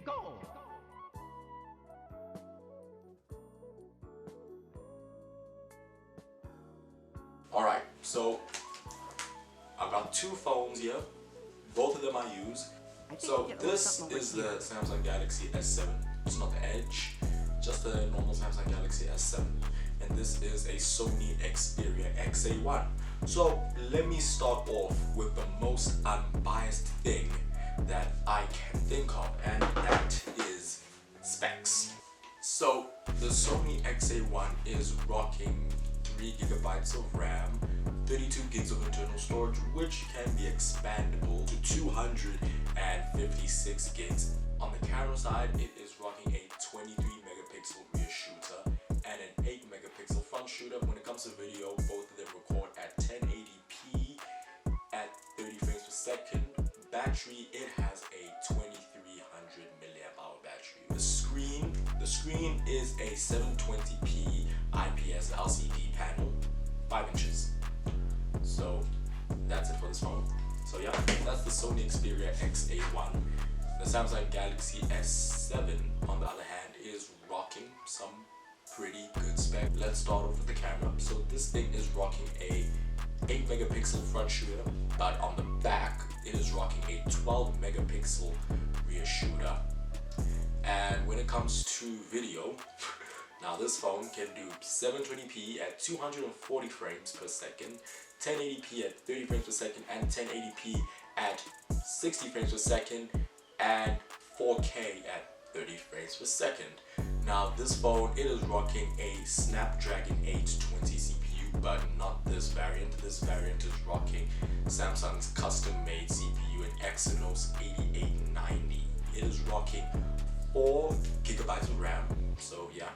go! Alright, so I've got two phones here. Both of them I use. So this is the Samsung Galaxy S7. It's not the Edge, just the normal Samsung Galaxy S7. And this is a Sony Xperia XA1. So let me start off with the most unbiased thing that I can think of, and that is specs. So the Sony XA1 is rocking 3 GB of RAM, 32 gigs of internal storage, which can be expandable to 256 gigs. On the camera side, it is rocking a 23 megapixel rear shooter and an 8 megapixel front shooter. When it comes to video, both of them record at 1080p at 30 frames per second. Battery, it has a 2300 milliamp hour battery. The screen is a 720p IPS LCD panel, 5 inches. So that's it for this phone. So yeah, that's the Sony Xperia XA1. The Samsung Galaxy S7, on the other hand, is rocking some pretty good spec. Let's start off with the camera. So this thing is rocking a 8 megapixel front shooter, but on the back it is rocking a 12 megapixel rear shooter. And when it comes to video, now this phone can do 720p at 240 frames per second, 1080p at 30 frames per second, and 1080p at 60 frames per second, and 4K at 30 frames per second. Now this phone, it is rocking a Snapdragon 820 CPU, but not this variant. This variant is rocking Samsung's custom-made CPU, an Exynos 8890. It is rocking 4 GB of RAM. So yeah,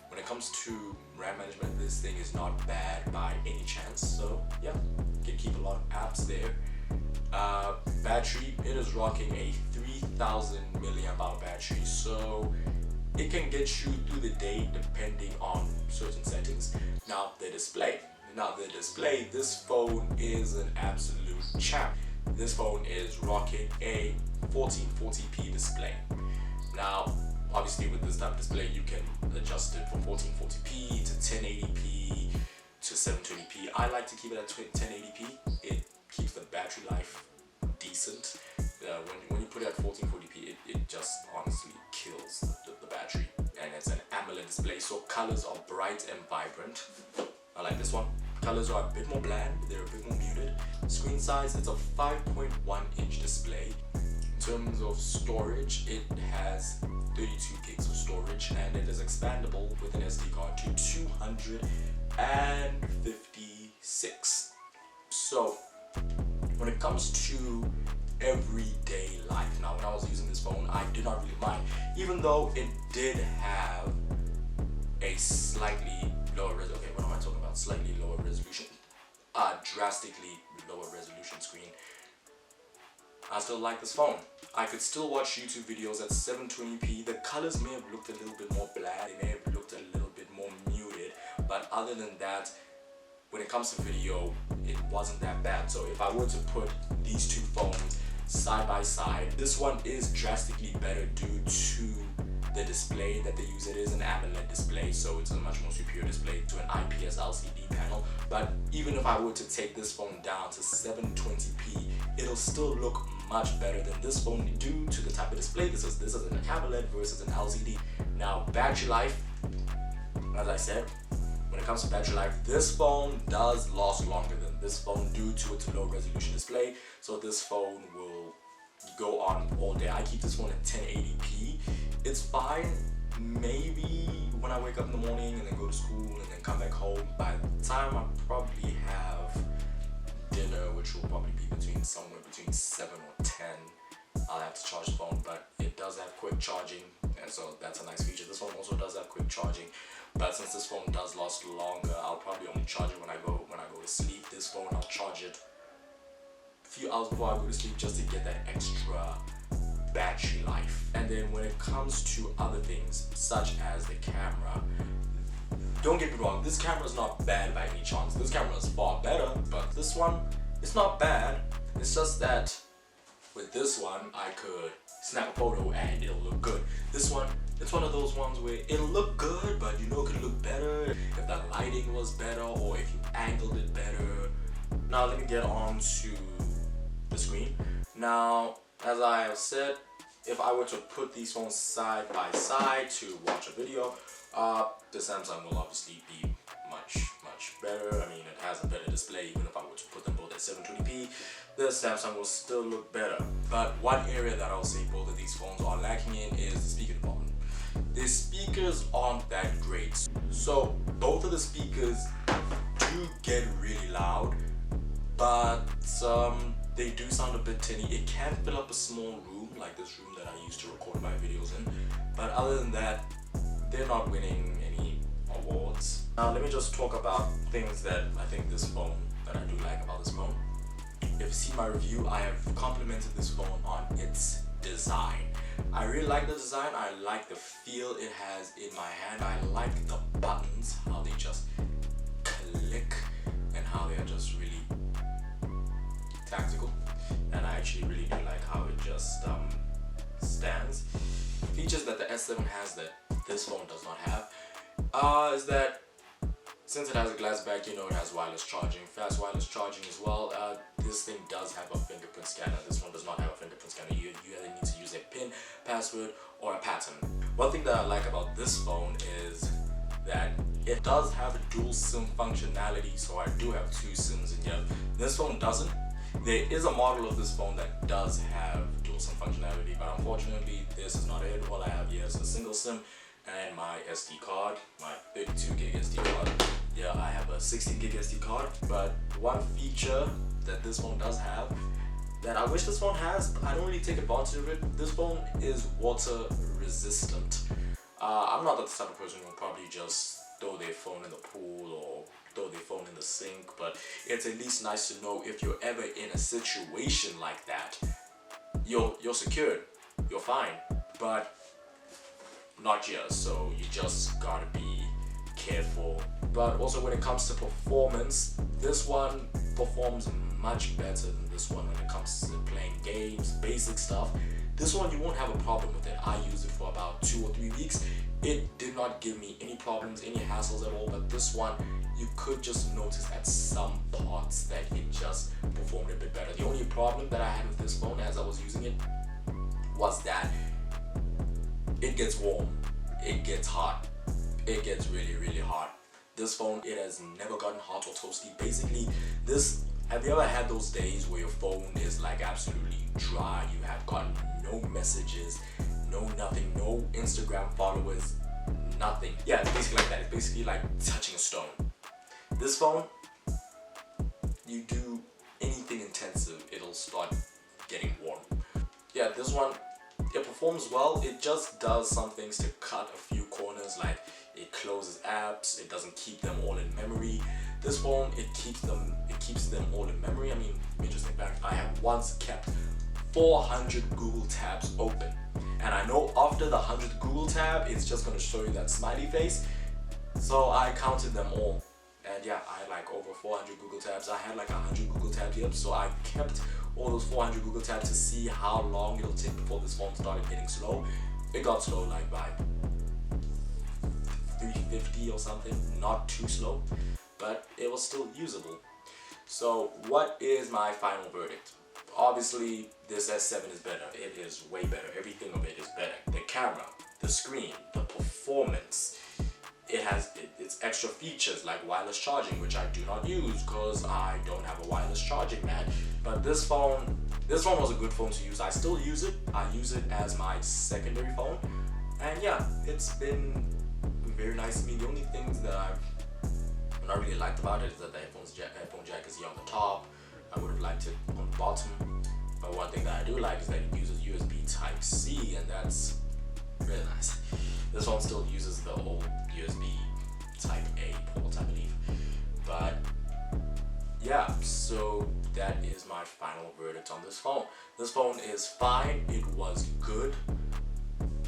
when it comes to RAM management, this thing is not bad by any chance. So yeah, you can keep a lot of apps there. Battery, it is rocking a 3000 milliamp hour battery, so it can get you through the day depending on certain settings. Now the display, this phone is an absolute champ. This phone is rocking a 1440p display. Now obviously with this type of display you can adjust it from 1440p to 1080p to 720p. I like to keep it at 1080p. It keeps the battery life decent. When you put it at 1440p, it just honestly kills the battery. And it's an AMOLED display, so colors are bright and vibrant. I like this one. Colors are a bit more bland, they're a bit more muted. Screen size, it's a 5.1 inch display. In terms of storage, it has 32 gigs of storage, and it is expandable with an SD card to 256. So when it comes to everyday life, now when I was using this phone, I did not really mind, even though it did have a slightly lower resolution. Okay, what am I talking about? Slightly lower resolution, drastically lower resolution screen. I still like this phone. I could still watch YouTube videos at 720p. The colors may have looked a little bit more bland, they may have looked a little bit more muted, but other than that, when it comes to video, it wasn't that bad. So if I were to put these two phones side by side, this one is drastically better due to the display that they use. It is an AMOLED display, so it's a much more superior display to an IPS LCD panel. But even if I were to take this phone down to 720p, it'll still look much better than this phone due to the type of display this is. This is an AMOLED versus an LCD. Now battery life, as I said, when it comes to battery life, this phone does last longer than this phone due to its low resolution display. So this phone will go on all day. I keep this phone at 1080p. It's fine maybe when I wake up in the morning and then go to school and then come back home. By the time I probably have dinner, which will probably be somewhere between 7 or 10, I'll have to charge the phone. But it does have quick charging, and so that's a nice feature. This phone also does have quick charging, but since this phone does last longer, I'll probably only charge it when I go to sleep. This phone, I'll charge it a few hours before I go to sleep just to get that extra battery life. And then when it comes to other things such as the camera, don't get me wrong, this camera is not bad by any chance. This camera is far better, but this one, it's not bad. It's just that with this one, I could snap a photo and it'll look good. this one, it's one of those ones where it'll look good, but you know it could look better if the lighting was better or if you angled it better. Now let me get on to the screen. Now, as I have said, if I were to put these phones side by side to watch a video, the Samsung will obviously be much better. I mean, it has a better display. Even if I were to put them both at 720p, the Samsung will still look better. But one area that I'll say both of these phones are lacking in is the speaker department. The speakers aren't that great. So both of the speakers do get really loud, but they do sound a bit tinny. It can fill up a small room, like this room that I used to record my videos in. But other than that, they're not winning any awards. Now let me just talk about things that I think this phone, that I do like about this phone. If you've seen my review, I have complimented this phone on its design. I really like the design. I like the feel it has in my hand. I like the buttons, how they just click and how they are just really tactical. And I actually really do like how it just stands. Features that the S7 has that this phone does not have is that since it has a glass back, you know it has wireless charging, fast wireless charging as well. This thing does have a fingerprint scanner. This one does not have a fingerprint scanner. You either need to use a PIN, password, or a pattern. One thing that I like about this phone is that it does have a dual SIM functionality, so I do have 2 SIMs in here. This phone doesn't. There is a model of this phone that does have dual SIM functionality, but unfortunately this is not it. All I have here is a single SIM and my SD card, my 32 gig SD card. Yeah, I have a 16 gig SD card, but one feature that this phone does have that I wish this phone has, but I don't really take advantage of it. This phone is water resistant. I'm not the type of person who will probably just throw their phone in the pool or throw their phone in the sink, but it's at least nice to know if you're ever in a situation like that, you're secured, you're fine, but not here, so you just gotta be careful. But also when it comes to performance, this one performs much better than this one when it comes to playing games, basic stuff. This one you won't have a problem with it. I used it for about 2 or 3 weeks. It did not give me any problems, any hassles at all, but this one you could just notice at some parts that it just performed a bit better. The only problem that I had with this phone as I was using it was that it gets warm, it gets hot, it gets really hot. This phone, it has never gotten hot or toasty. Basically, have you ever had those days where your phone is like absolutely dry? You have gotten no messages, no nothing, no Instagram followers, nothing. Yeah, it's basically like that. It's basically like touching a stone. This phone, you do anything intensive, it'll start getting warm. Yeah, this one, it performs well. It just does some things to cut a few corners, like it closes apps, it doesn't keep them all in memory. This phone, it keeps them all in memory. I mean, interesting fact, I have once kept 400 Google tabs open, and I know after the 100th Google tab it's just going to show you that smiley face, so I counted them all, and yeah, I had like over 400 Google tabs. I had like 100 Google tabs here, so I kept all those 400 Google tabs to see how long it'll take before this phone started getting slow. It got slow like by 350 or something, not too slow, but it was still usable. So what is my final verdict? Obviously this S7 is better. It is way better. Everything of it is better. The camera, the screen, the performance. It has its extra features like wireless charging, which I do not use because I don't have a wireless charging mat. But this phone was a good phone to use. I still use it. I use it as my secondary phone, and yeah, it's been very nice to me. The only things that I've not really liked about it is that the headphone jack is here on the top. I would have liked it on the bottom. But one thing that I do like is that it uses USB Type-C, and that's really nice. This one still uses the old USB Type-A port, I believe. But yeah, so that is my final verdict on this phone. This phone is fine. It was good.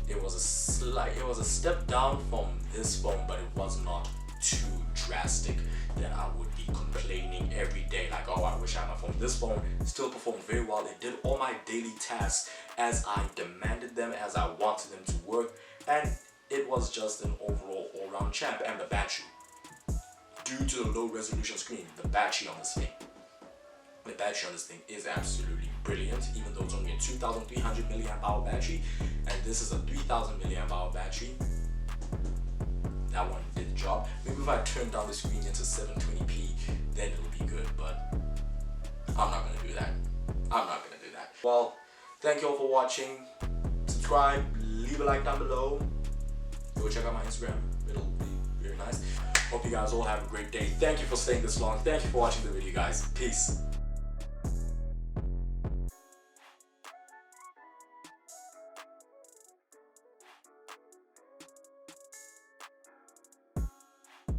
It was a step down from this phone, but it was not too drastic that I would be complaining every day like, oh, I wish I had my phone. This phone still performed very well. It did all my daily tasks as I demanded them, as I wanted them to work, and it was just an overall all-round champ. And the battery, due to the low resolution screen, the battery on this thing is absolutely brilliant, even though it's only a 2300 milliamp hour battery, and this is a 3000 milliamp hour battery. That one did the job. Maybe if I turn down the screen into 720p, then it'll be good, but I'm not gonna do that. Well, thank you all for watching. Subscribe, leave a like down below. Go check out my Instagram, it'll be very nice. Hope you guys all have a great day. Thank you for staying this long. Thank you for watching the video, guys. Peace.